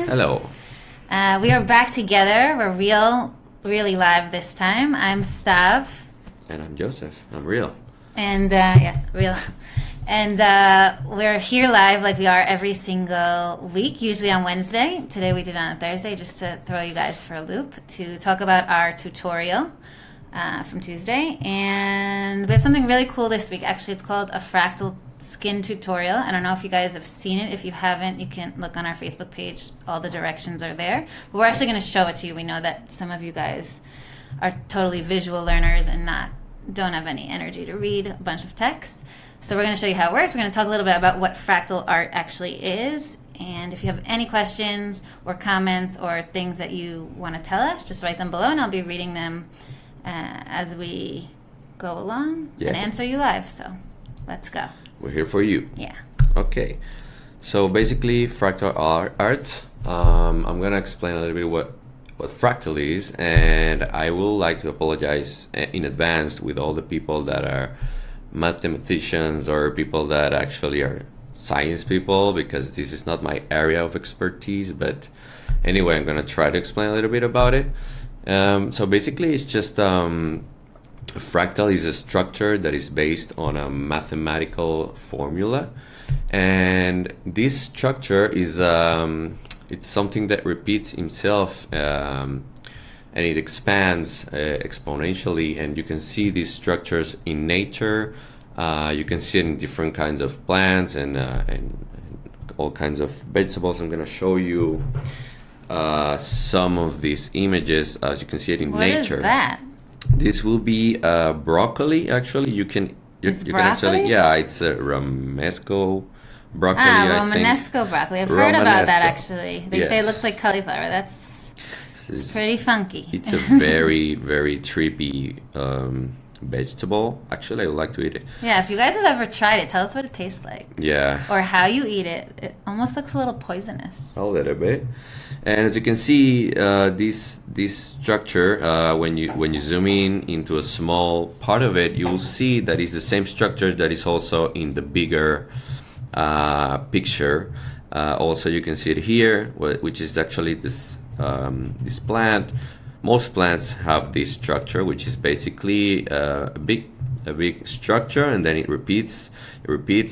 Hello. We are back together. We're really live this time. I'm Stav. And I'm Joseph. I'm real. And real. And we're here live like we are every single week, usually on Wednesday. Today we did it on a Thursday just to throw you guys for a loop to talk about our tutorial from Tuesday. And we have something really cool this week. Actually, it's called a Fractal skin tutorial. I don't know if you guys have seen it. If you haven't, you can look on our Facebook page. All the directions are there. But we're actually going to show it to you. We know that some of you guys are totally visual learners and don't have any energy to read a bunch of text. So we're going to show you how it works. We're going to talk a little bit about what fractal art actually is. And if you have any questions or comments or things that you want to tell us, just write them below and I'll be reading them as we go along and answer you live. So let's go. We're here for you. Yeah. Okay. So basically, fractal art. I'm gonna explain a little bit what fractal is, and I would like to apologize in advance with all the people that are mathematicians or people that actually are science people, because this is not my area of expertise. But anyway, I'm gonna try to explain a little bit about it. So basically, it's just a fractal is a structure that is based on a mathematical formula, and this structure is it's something that repeats itself and it expands exponentially, and you can see these structures in nature. You can see it in different kinds of plants and all kinds of vegetables. I'm going to show you some of these images as you can see it in nature. What is that? This will be broccoli. Actually, you can actually it's a Romesco broccoli. Romanesco broccoli. I've heard about that actually. They say it looks like cauliflower. It's pretty funky. It's a very very trippy vegetable. Actually, I would like to eat it. Yeah, if you guys have ever tried it, tell us what it tastes like. Yeah. Or how you eat it. It almost looks a little poisonous. A little bit. And as you can see, this structure, when you zoom in into a small part of it, you will see that it's the same structure that is also in the bigger picture. Also, you can see it here, which is actually this plant. Most plants have this structure, which is basically a big structure, and then it repeats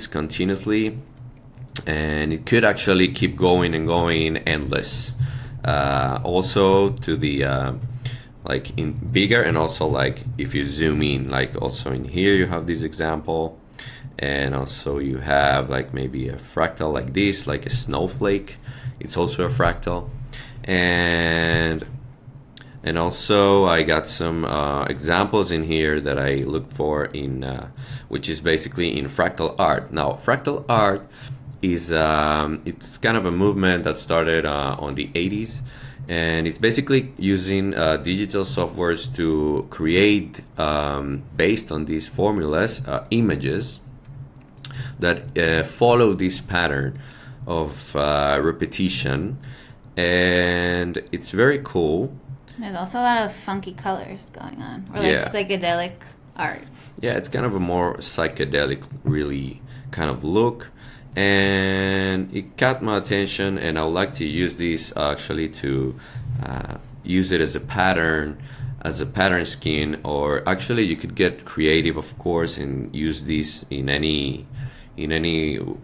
continuously. And it could actually keep going and going endless. Also to the like in bigger, and also like if you zoom in, like also in here you have this example, and also you have like maybe a fractal like this, like a snowflake. It's also a fractal, and also I got some examples in here that I looked for in which is basically in fractal art. Now fractal art is it's kind of a movement that started on the 80s, and it's basically using digital softwares to create based on these formulas images that follow this pattern of repetition, and it's very cool. There's also a lot of funky colors going on, or like psychedelic art. Yeah, it's kind of a more psychedelic really kind of look. And it caught my attention, and I would like to use this actually to use it as a pattern skin, or actually you could get creative, of course, and use this in any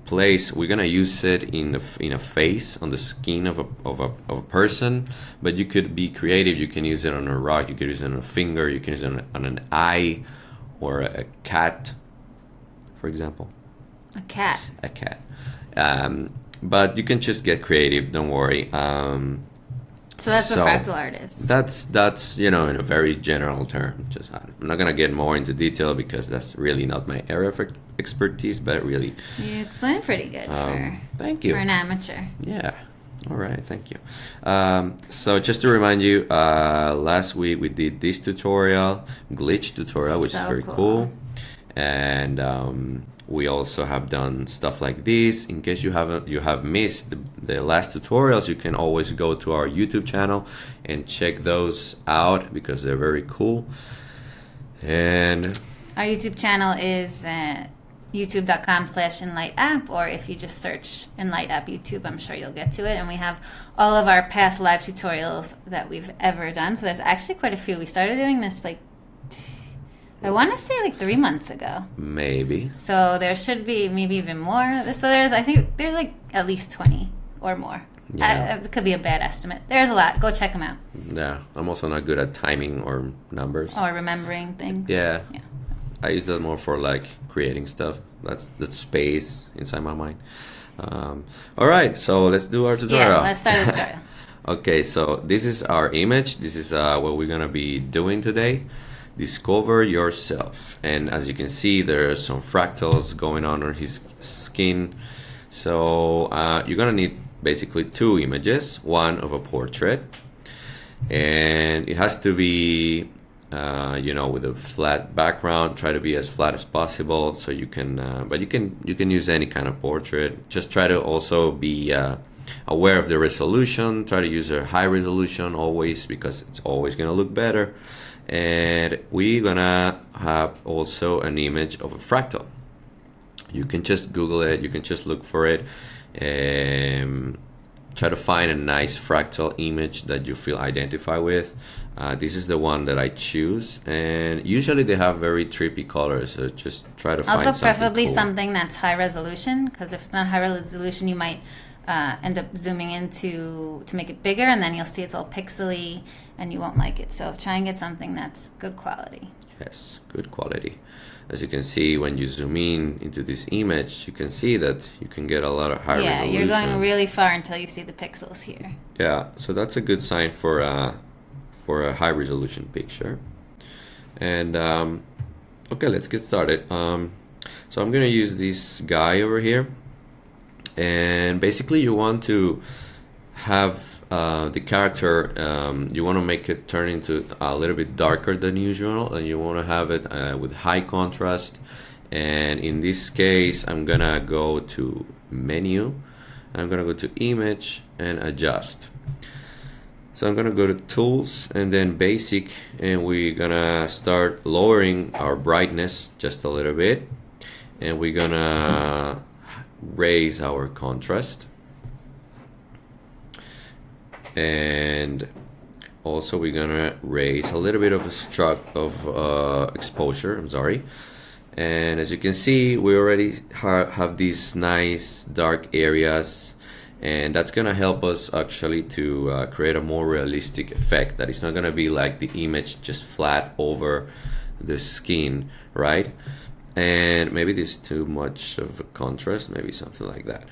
place. We're gonna use it in a face, on the skin of a person, but you could be creative. You can use it on a rock, you could use it on a finger, you can use it on an eye, or a cat, for example. A cat. But you can just get creative, don't worry. So that's what fractal art is. That's in a very general term. I'm not gonna get more into detail because that's really not my area of expertise, but really you explained pretty good thank you. For an amateur. Yeah. All right, thank you. So just to remind you, last week we did this tutorial, glitch tutorial, which is very cool. And we also have done stuff like this. In case you have missed the last tutorials, you can always go to our YouTube channel and check those out because they're very cool. And our YouTube channel is youtube.com/Enlight app, or if you just search Enlight app YouTube, I'm sure you'll get to it. And we have all of our past live tutorials that we've ever done. So there's actually quite a few. We started doing this like, I want to say like 3 months ago. Maybe. So there should be maybe even more. So I think there's like at least 20 or more. Yeah. It could be a bad estimate. There's a lot. Go check them out. Yeah, I'm also not good at timing or numbers. Or remembering things. Yeah. Yeah. I use that more for like creating stuff. That's the space inside my mind. All right, so let's do our tutorial. Yeah, let's start the tutorial. Okay, so this is our image. This is what we're gonna be doing today. Discover yourself. And as you can see, there are some fractals going on his skin. So you're gonna need basically 2 images, one of a portrait, and it has to be with a flat background. Try to be as flat as possible, so you can but you can use any kind of portrait. Just try to also be aware of the resolution. Try to use a high resolution always, because it's always gonna look better. And we're gonna have also an image of a fractal. You can just Google it, you can just look for it, and try to find a nice fractal image that you feel identify with. This is the one that I choose, and usually they have very trippy colors, so just try to find Also, preferably cool. something that's high resolution, because if it's not high resolution, you might end up zooming in to make it bigger, and then you'll see it's all pixely, and you won't like it. So try and get something that's good quality. Yes, good quality. As you can see, when you zoom in into this image, you can see that you can get a lot of high resolution. Yeah, you're going really far until you see the pixels here. Yeah, so that's a good sign for a high resolution picture. And okay, let's get started. So I'm gonna use this guy over here, and basically you want to have the character, you want to make it turn into a little bit darker than usual, and you want to have it with high contrast. And in this case, I'm gonna go to menu, I'm gonna go to image and adjust. So I'm gonna go to tools and then basic, and we're gonna start lowering our brightness just a little bit, and we're gonna raise our contrast. And also we're gonna raise a little bit of exposure, I'm sorry. And as you can see, we already have these nice dark areas, and that's gonna help us actually to create a more realistic effect, that it's not gonna be like the image just flat over the skin, right? And maybe there's too much of a contrast, maybe something like that.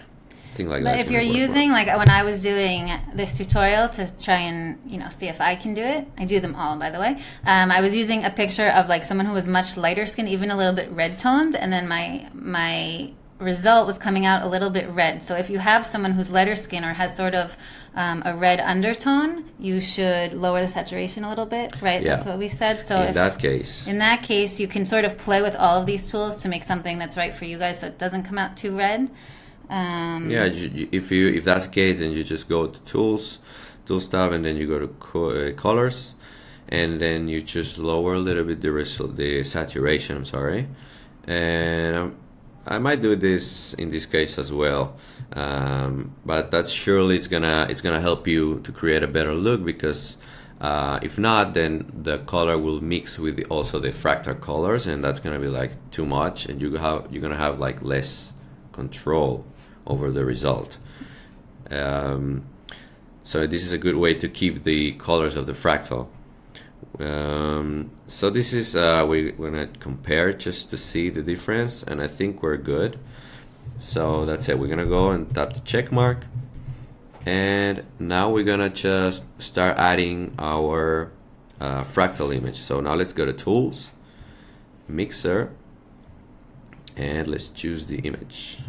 Like but if you're using, like when I was doing this tutorial to try and see if I can do it, I do them all, by the way. I was using a picture of like someone who was much lighter skin, even a little bit red toned, and then my result was coming out a little bit red. So if you have someone who's lighter skin or has sort of a red undertone, you should lower the saturation a little bit, right? Yeah. That's what we said. So in that case, you can sort of play with all of these tools to make something that's right for you guys, so it doesn't come out too red. Yeah, if that's the case, then you just go to tools, tool stuff, and then you go to colors, and then you just lower a little bit the saturation. I'm sorry, and I might do this in this case as well, but that's surely it's gonna help you to create a better look, because if not, then the color will mix with also the fractal colors, and that's gonna be like too much, and you're gonna have like less control over the result. So this is a good way to keep the colors of the fractal. So this is we're gonna compare just to see the difference, and I think we're good. So that's it. We're gonna go and tap the check mark, and now we're gonna just start adding our fractal image. So now let's go to tools, mixer, and let's choose the image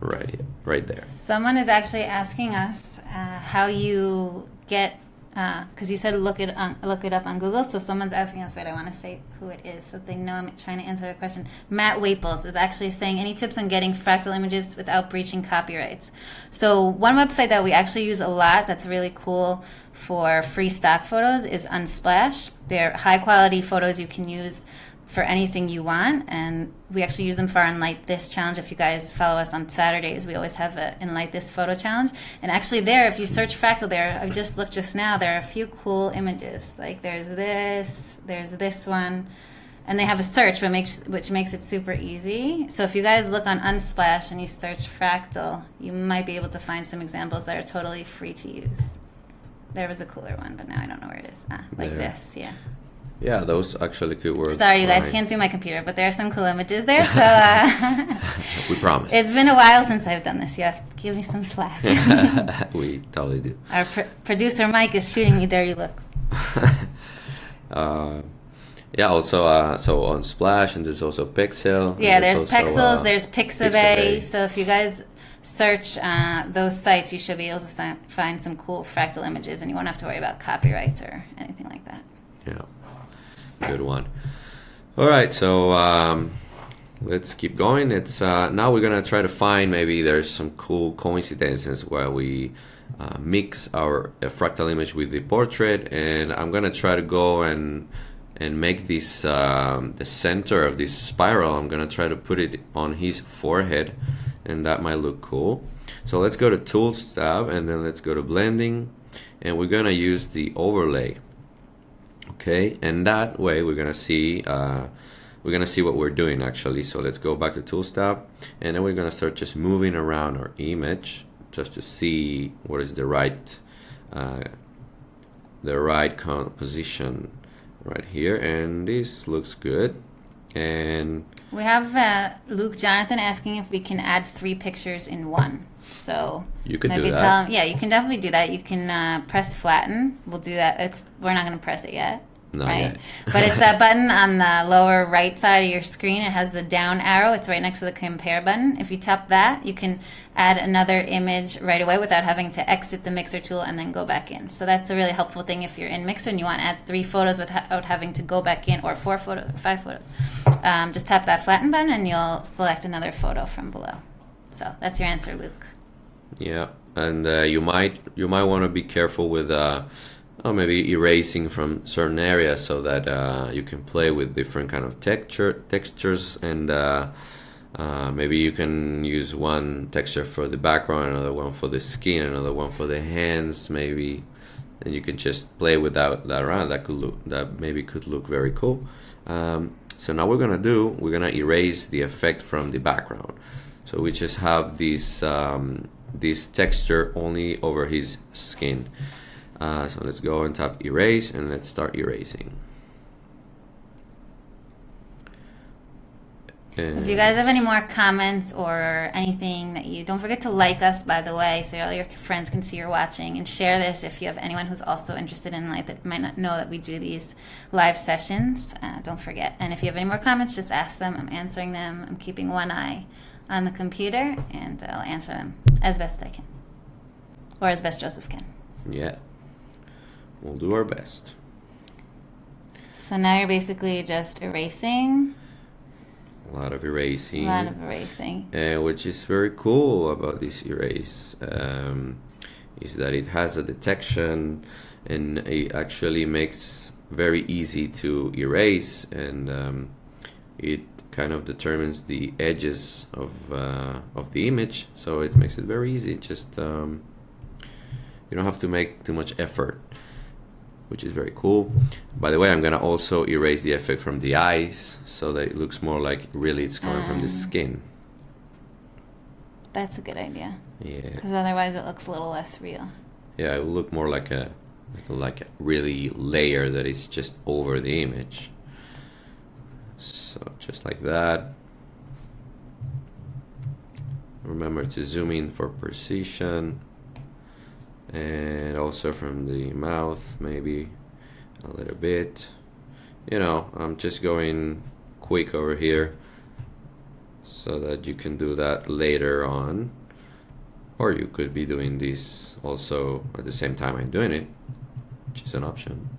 right there. Someone is actually asking us how you get, because you said look it up on Google. So someone's asking us, wait, I want to say who it is so they know I'm trying to answer their question. Matt Waples is actually saying, any tips on getting fractal images without breaching copyrights? So one website that we actually use a lot that's really cool for free stock photos is Unsplash. They're high quality photos you can use for anything you want, and we actually use them for our Enlight This challenge. If you guys follow us on Saturdays, we always have an Enlight This photo challenge. And actually there, if you search Fractal there, I just looked just now, there are a few cool images. Like there's this one, and they have a search which makes it super easy. So if you guys look on Unsplash and you search Fractal, you might be able to find some examples that are totally free to use. There was a cooler one, but now I don't know where it is. Like this, yeah. Yeah, those actually could work. Sorry, you guys fine. can't see my computer, but there are some cool images there. So We promise. it's been a while since I've done this. You have to give me some slack. We totally do. Our producer Mike is shooting me dirty looks. Yeah, also so on Splash, and there's also Pixel. Yeah, there's also, Pexels, there's Pixabay. Pixabay. So if you guys search those sites, you should be able to find some cool Fractal images, and you won't have to worry about copyrights or anything like that. Yeah, good one. All right, so let's keep going. It's now we're gonna try to find maybe there's some cool coincidences where we mix our fractal image with the portrait, and I'm gonna try to go and make this the center of this spiral. I'm gonna try to put it on his forehead, and that might look cool. So let's go to Tools tab, and then let's go to Blending, and we're gonna use the overlay. Okay, and that way we're gonna see what we're doing actually. So let's go back to Tools tab, and then we're gonna start just moving around our image just to see what is the right position right here, and this looks good. And We have Luke Jonathan asking if we can add 3 pictures in one. So you could maybe do that. tell him, yeah, you can definitely do that. You can press flatten. We'll do that. We're not going to press it yet. Not right? yet. But it's that button on the lower right side of your screen. It has the down arrow. It's right next to the compare button. If you tap that, you can add another image right away without having to exit the mixer tool and then go back in. So that's a really helpful thing if you're in Mixer and you want to add 3 photos without having to go back in, or 4 photos, 5 photos. Just tap that flatten button and you'll select another photo from below. So that's your answer, Luke. Yeah, and you might want to be careful with maybe erasing from certain areas so that you can play with different kind of textures, and maybe you can use one texture for the background, another one for the skin, another one for the hands, maybe, and you can just play with that around. That maybe could look very cool. So now we're gonna erase the effect from the background. So we just have this texture only over his skin. So let's go and tap erase, and let's start erasing. If you guys have any more comments or anything that don't forget to like us, by the way, so all your friends can see you're watching, and share this if you have anyone who's also interested in Enlight that might not know that we do these live sessions. Don't forget. And if you have any more comments, just ask them. I'm answering them. I'm keeping one eye on the computer, and I'll answer them as best I can, or as best Joseph can. Yeah, we'll do our best. So now you're basically just erasing. A lot of erasing. Which is very cool about this erase, is that it has a detection, and it actually makes very easy to erase, and it kind of determines the edges of the image, so it makes it very easy. Just you don't have to make too much effort, which is very cool. By the way, I'm gonna also erase the effect from the eyes so that it looks more like really it's coming from the skin. That's a good idea. Yeah. Because otherwise it looks a little less real. Yeah, it will look more like a really layer that is just over the image. So just like that. Remember to zoom in for precision. And also from the mouth, maybe a little bit. I'm just going quick over here so that you can do that later on, or you could be doing this also at the same time I'm doing it, which is an option.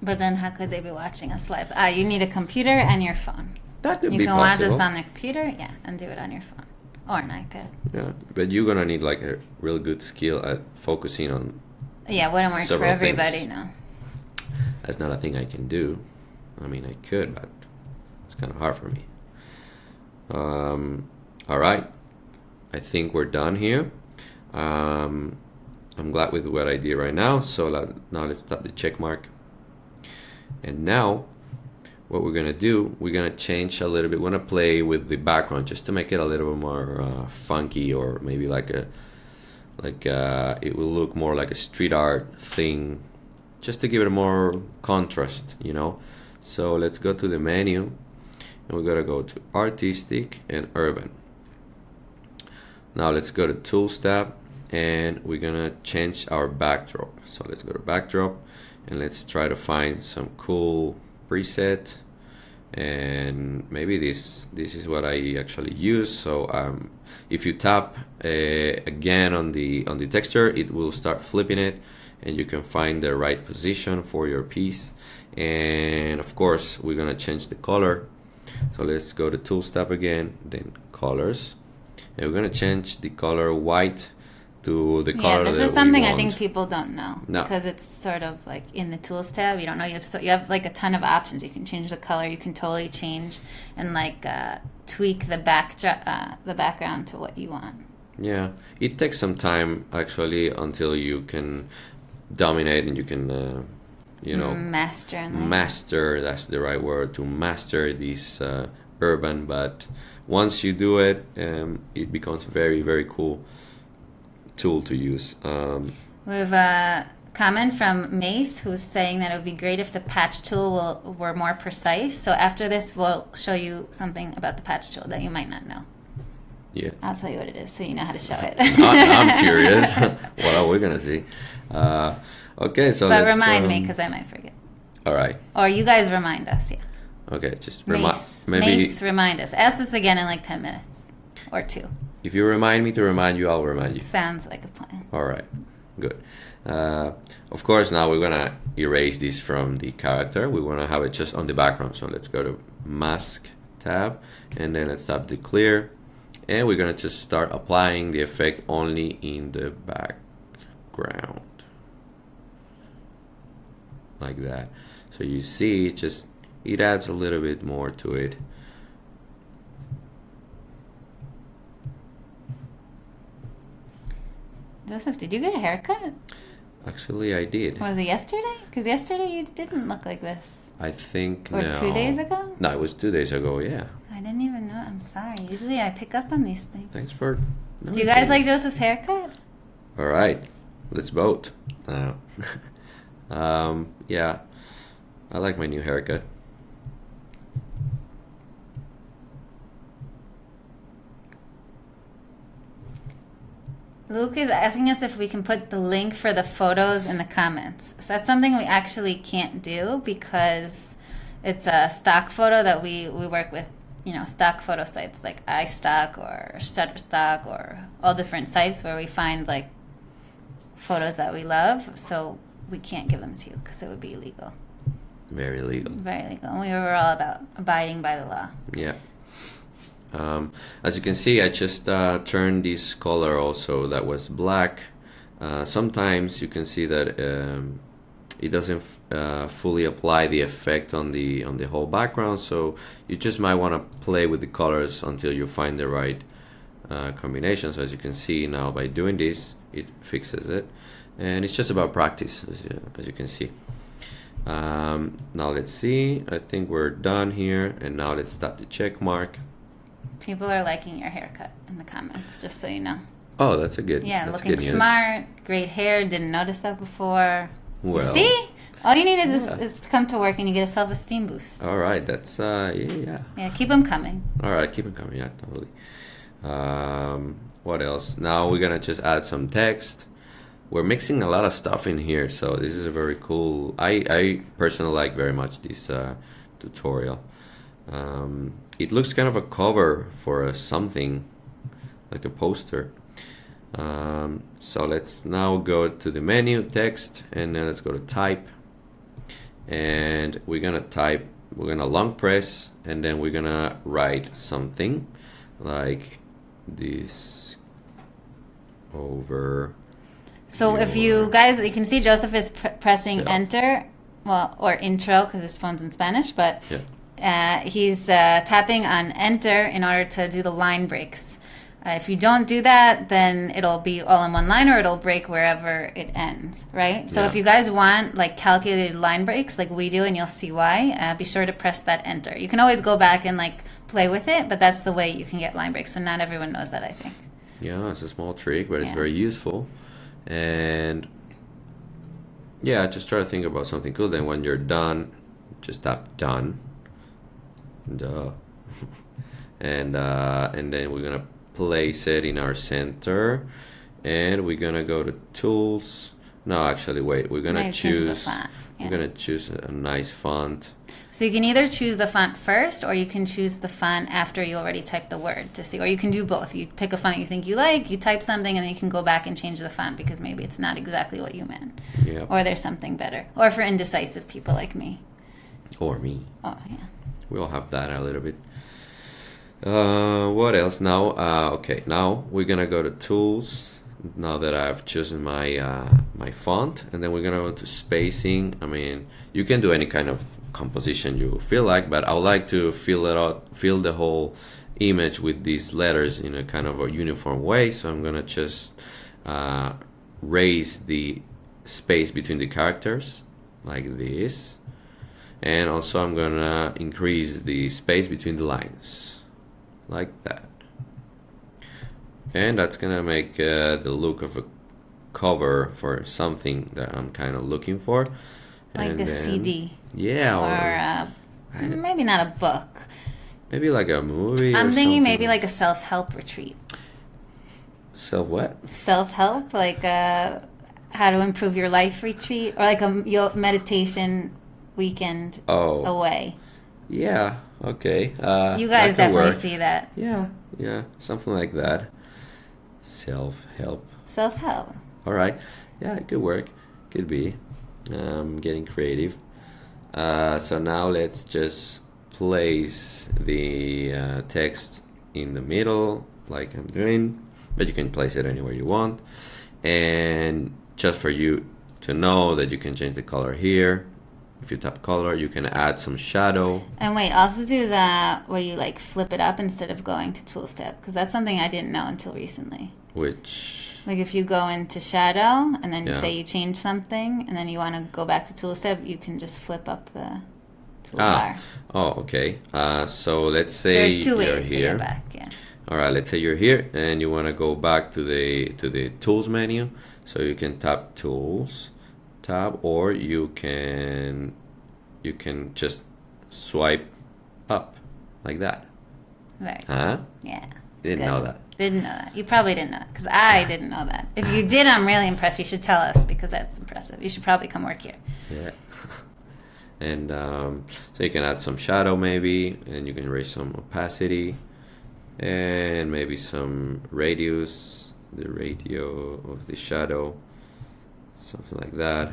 But then how could they be watching us live? You need a computer and your phone. That could be possible. You can watch us on the computer, yeah, and do it on your phone. Or an iPad. Yeah, but you're gonna need like a real good skill at focusing on. Yeah, wouldn't work for everybody, no. That's not a thing I can do. I mean, I could, but it's kind of hard for me. All right, I think we're done here. I'm glad with what I did right now. So now let's tap the check mark. And now what we're gonna do, we're gonna change a little bit. We're gonna play with the background just to make it a little bit more funky, or maybe it will look more like a street art thing, just to give it more contrast, you know. So let's go to the menu, and we're gonna go to artistic and urban. Now let's go to tools tab, and we're gonna change our backdrop. So let's go to backdrop, and let's try to find some cool preset. And maybe this is what I actually use. So if you tap again on the texture, it will start flipping it, and you can find the right position for your piece. And of course, we're gonna change the color. So let's go to tools tab again, then colors, and we're gonna change the color white to the color. Yeah, this is something I think people don't know, because it's sort of like in the tools tab. You don't know you have like a ton of options. You can change the color. You can totally change and like tweak the background to what you want. Yeah, it takes some time actually until you can dominate and you can master. That's the right word, to master this urban. But once you do it, it becomes very, very cool tool to use. We have a comment from Mace, who's saying that it would be great if the patch tool were more precise. So after this, we'll show you something about the patch tool that you might not know. Yeah, I'll tell you what it is, so you know how to show it. I'm curious. What are we gonna see? Okay, so but remind me, because I might forget. All right. Or you guys remind us. Yeah. Okay, just Mace, remind us. Ask us again in like 10 minutes or 2. If you remind me to remind you, I'll remind you. Sounds like a plan. All right, good. Of course, now we're gonna erase this from the character. We wanna have it just on the background. So let's go to Mask tab, and then let's tap the clear, and we're gonna just start applying the effect only in the background, like that. So you see, it adds a little bit more to it. Joseph, did you get a haircut? Actually, I did. Was it yesterday? Because yesterday you didn't look like this. I think Or 2 days ago? No, it was 2 days ago, yeah. I didn't even know. I'm sorry. Usually I pick up on these things. Thanks for... Do you guys like Joseph's haircut? All right, let's vote. Yeah, I like my new haircut. Luke is asking us if we can put the link for the photos in the comments. So that's something we actually can't do, because it's a stock photo that we work with, stock photo sites like iStock or Shutterstock or all different sites where we find like photos that we love. So we can't give them to you because it would be illegal. Very illegal. Very legal. And we were all about abiding by the law. Yeah. As you can see, I just turned this color also that was black. Sometimes you can see that it doesn't fully apply the effect on the whole background, so you just might want to play with the colors until you find the right combination. So as you can see now, by doing this, it fixes it, and it's just about practice, as you can see. Now let's see, I think we're done here, and now let's tap the check mark. People are liking your haircut in the comments, just so you know. Oh, that's a good. Yeah, that's looking good news. smart, great hair. Didn't notice that before. Well, you see, all you need is to come to work and you get a self-esteem boost. All right, that's yeah. Yeah, keep them coming. All right, keep them coming. Yeah, totally. What else? Now we're gonna just add some text. We're mixing a lot of stuff in here, so this is a very cool. I personally like very much this tutorial. It looks kind of a cover for something, like a poster. So let's now go to the menu, text, and then let's go to type. And we're gonna long press, and then we're gonna write something like this over. So if you guys, you can see Joseph is pressing enter, well, or intro because his phone's in Spanish, but Yeah. he's tapping on enter in order to do the line breaks. If you don't do that, then it'll be all in one line or it'll break wherever it ends, right? So Yeah. if you guys want like calculated line breaks like we do, and you'll see why, be sure to press that enter. You can always go back and like play with it, but that's the way you can get line breaks. So not everyone knows that, I think. Yeah, it's a small trick, but it's Yeah. very useful. And yeah, just try to think about something cool. Then when you're done, just tap done. Duh. And then we're gonna place it in our center, and we're gonna go to tools. No, actually, wait. We're gonna Maybe change the choose. font, yeah. We're gonna choose a nice font. So you can either choose the font first, or you can choose the font after you already type the word to see. Or you can do both. You pick a font you think you like, you type something, and then you can go back and change the font because maybe it's not exactly what you meant. Yeah. Or there's something better. Or for indecisive people like me. Or me. Oh, yeah. We all have that a little bit. What else now? Okay, now we're gonna go to tools. Now that I've chosen my font, and then we're gonna go to spacing. I mean, you can do any kind of composition you feel like, but I would like to fill the whole image with these letters in a kind of a uniform way. So I'm gonna just raise the space between the characters like this, and also I'm gonna increase the space between the lines like that. And that's gonna make the look of a cover for something that I'm kind of looking for. Like And a then- CD. Yeah, Or maybe not a book. maybe like a movie. I'm or thinking something. maybe like a self-help retreat. So what? Self-help, like how to improve your life retreat, or like a meditation weekend Oh, away. yeah. Okay. You that guys could definitely work. see that. Yeah, something like that. Self-help. Self-help. All right. Yeah, it could work. Could be. Getting creative. So now let's just place the text in the middle, like I'm doing. But you can place it anywhere you want. And just for you to know that you can change the color here. If you tap color, you can add some shadow. And wait, also do that where you like flip it up instead of going to Tools tab, because that's something I didn't know until recently. Which, Like if you go into shadow and then you Yeah. say you change something and then you want to go back to Tools tab, you can just flip up the toolbar. okay. So let's say There's two you're ways to here. get back. Yeah. All right, let's say you're here and you want to go back to the tools menu. So you can tap tools tab, or you can just swipe up like that. Right. Huh? Yeah. Didn't Good. know that. Didn't know that. You probably didn't know that because I didn't know that. If you did, I'm really impressed. You should tell us because that's impressive. You should probably come work here. Yeah. And so you can add some shadow maybe, and you can raise some opacity, and maybe some radius, the radio of the shadow, something like that.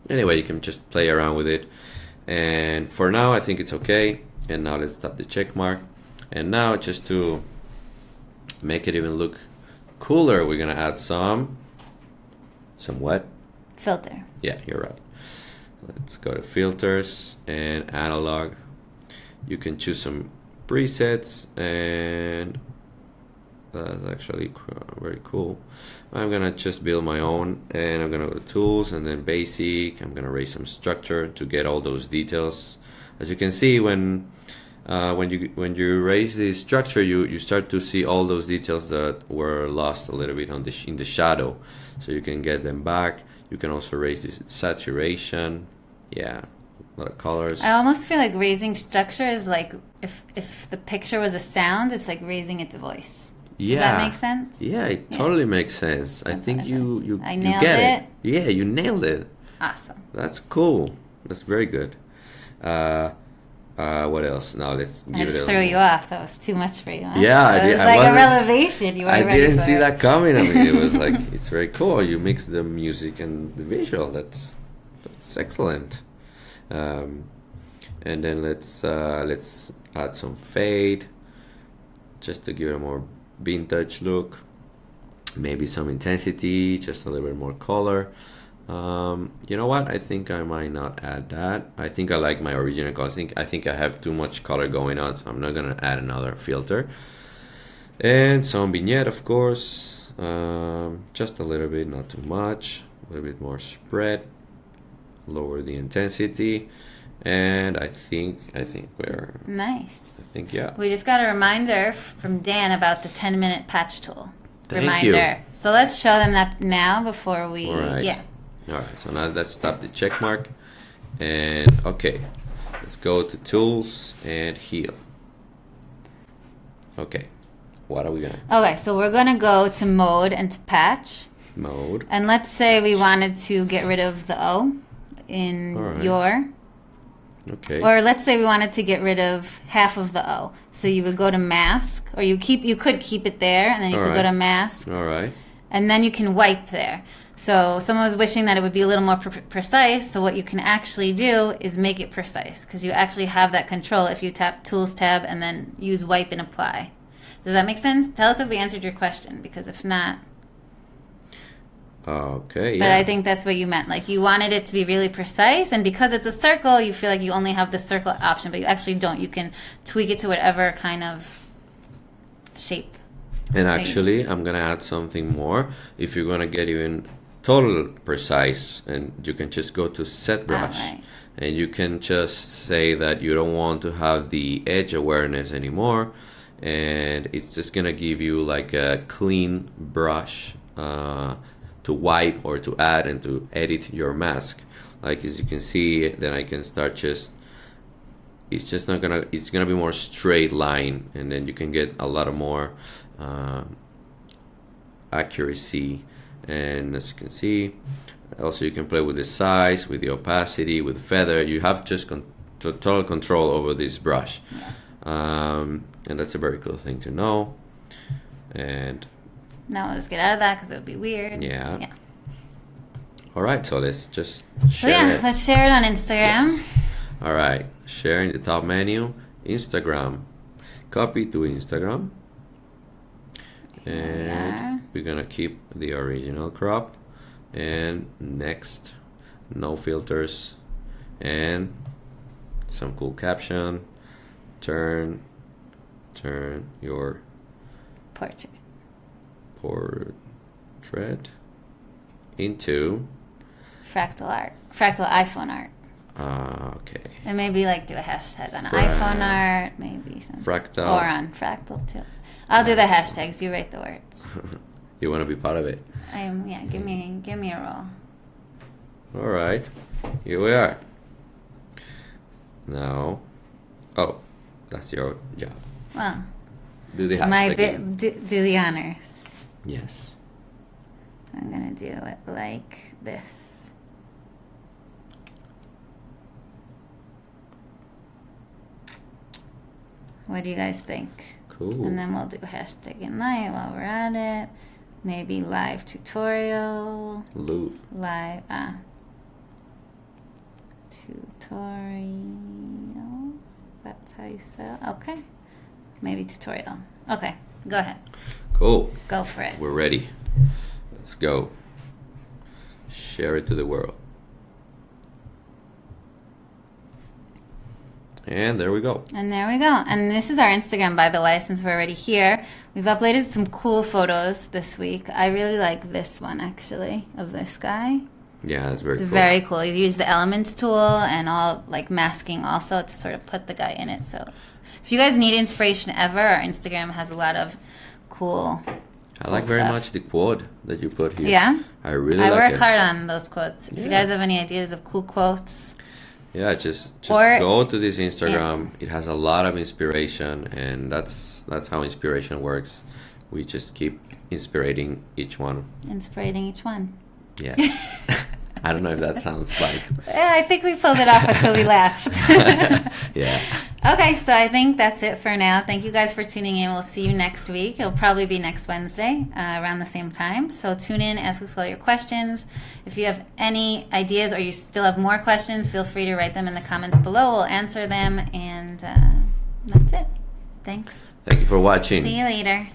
Anyway, you can just play around with it. And for now, I think it's okay. And now let's tap the check mark. And now just to make it even look cooler, we're gonna add some what? Filter. Yeah, you're right. Let's go to filters and analog. You can choose some presets, and that's actually very cool. I'm gonna just build my own, and I'm gonna go to tools and then basic. I'm gonna raise some structure to get all those details. As you can see, when you raise the structure, you start to see all those details that were lost a little bit in the shadow. So you can get them back. You can also raise this saturation. Yeah, a lot of colors. I almost feel like raising structure is like if the picture was a sound, it's like raising its voice. Yeah. Does that make sense? Yeah, it Yeah. totally makes sense. I That's think what I you I you nailed get it. it. Yeah, you nailed it. Awesome. That's cool. That's very good. What else? Now let's I give just it a threw little- you off. That was too much for you. Huh? Yeah, it was I like a wasn't- revelation. You weren't I ready didn't for see it. that coming. I mean, it was like it's very cool. You mix the music and the visual. That's excellent. And then let's add some fade, just to give it a more vintage look. Maybe some intensity, just a little bit more color. You know what? I think I might not add that. I think I like my original color. I think I have too much color going on, so I'm not gonna add another filter. And some vignette, of course. Just a little bit, not too much. A little bit more spread. Lower the intensity. And I think we're Nice. I think yeah. We just got a reminder from Dan about the 10-minute patch tool. Thank you. So let's show them that now before we All right. yeah. All right, so now let's stop the check mark. And okay, let's go to tools and heal. Okay, what are we gonna? Okay, so we're gonna go to mode and to patch. Mode. And let's say we wanted to get rid of the O in All right. your, Okay. or let's say we wanted to get rid of half of the O. So you would go to mask, or you could keep it there, and then you All could go right. to mask, All right. and then you can wipe there. So someone was wishing that it would be a little more precise. So what you can actually do is make it precise, because you actually have that control if you tap Tools tab and then use Wipe and Apply. Does that make sense? Tell us if we answered your question, because if not, Okay. but Yeah. I think that's what you meant. Like you wanted it to be really precise, and because it's a circle, you feel like you only have the circle option, but you actually don't. You can tweak it to whatever kind of shape. And actually, I'm gonna add something more. If you're gonna get even total precise, and you can just go to Set Brush, Alright. and you can just say that you don't want to have the edge awareness anymore, and it's just gonna give you like a clean brush to wipe or to add and to edit your mask. Like as you can see, then I can start just. It's just not gonna. It's gonna be more straight line, and then you can get a lot of more accuracy. And as you can see, also you can play with the size, with the opacity, with feather. You have just total control over this brush, and that's a very cool thing to know. And Now let's get out of that because it would be weird. yeah. Yeah. All right, so let's just So share yeah, it. let's share it on Instagram. Yes. All right, share in the top menu, Instagram. Copy to Instagram. And we're gonna keep the original crop. And next, no filters. And some cool caption. Turn your Portrait. portrait into Fractal art. Fractal iPhone art. okay. And maybe like do a hashtag on Fra- iPhone art, maybe some. Fractal. Or on Fractal too. I'll do the hashtags. You write the words. You want to be part of it? Yeah. Give me a roll. All right, here we are. Now, oh, that's your job. Well, Do the hashtag. do the honors. Yes. I'm gonna do it like this. What do you guys think? Cool. And then we'll do hashtag Enlight while we're at it. Maybe live tutorial. Loop. Live tutorials. That's how you say it. Okay. Maybe tutorial. Okay. Go ahead. Cool. Go for it. We're ready. Let's go. Share it to the world. And there we go. And there we go. And this is our Instagram, by the way, since we're already here. We've uploaded some cool photos this week. I really like this one, actually, of this guy. Yeah, that's very It's cool. very cool. You use the elements tool and all like masking also to sort of put the guy in it. So if you guys need inspiration ever, our Instagram has a lot of cool I like cool very stuff. much the quote that you put here. Yeah? I really I like work it. hard on those quotes. If you Yeah. guys have any ideas of cool quotes, Yeah, just Or- go to this Instagram. It has a lot of inspiration, and that's how inspiration works. We just keep inspiring each one. inspiring each one. Yeah. I don't know if that sounds like. Yeah, I think we pulled it off until we laughed. Yeah. Okay, so I think that's it for now. Thank you guys for tuning in. We'll see you next week. It'll probably be next Wednesday around the same time. So tune in, ask us all your questions. If you have any ideas or you still have more questions, feel free to write them in the comments below. We'll answer them, and that's it. Thanks. Thank you for watching. See you later.